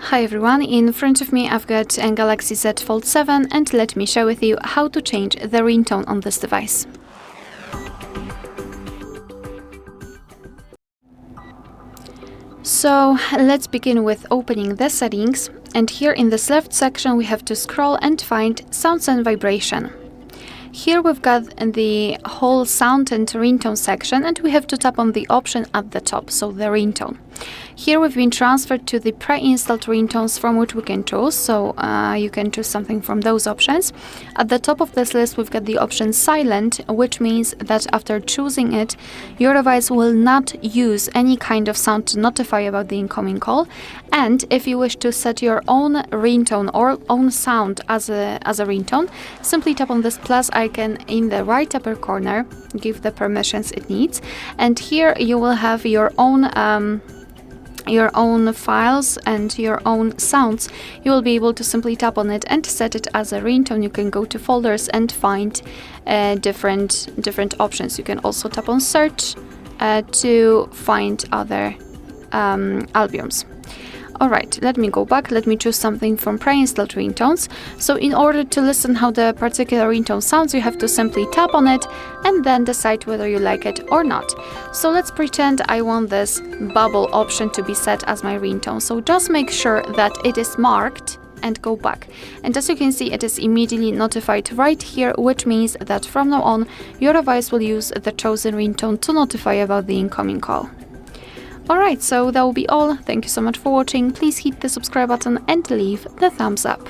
Hi everyone, in front of me I've got a Galaxy Z Fold 7 and let me share with you how to change the ringtone on this device. So let's begin with opening the settings, and here in this left section we have to scroll and find sounds and vibration. Here we've got the whole sound and ringtone section, and we have to tap on the option at the top, so the ringtone. Here we've been transferred to the pre-installed ringtones from which we can choose, so you can choose something from those options. At the top of this list we've got the option silent, which means that after choosing it, your device will not use any kind of sound to notify about the incoming call. And if you wish to set your own ringtone or own sound as a ringtone, simply tap on this plus icon in the right upper corner, give the permissions it needs, and here you will have your own files and your own sounds. You will be able to simply tap on it and set it as a ringtone. You can go to folders and find different options. You can also tap on search to find other albums. Alright, let me go back, let me choose something from pre-installed ringtones. So in order to listen how the particular ringtone sounds, you have to simply tap on it and then decide whether you like it or not. So let's pretend I want this bubble option to be set as my ringtone. So just make sure that it is marked and go back. And as you can see, it is immediately notified right here, which means that from now on, your device will use the chosen ringtone to notify about the incoming call. Alright, so that will be all. Thank you so much for watching. Please hit the subscribe button and leave the thumbs up.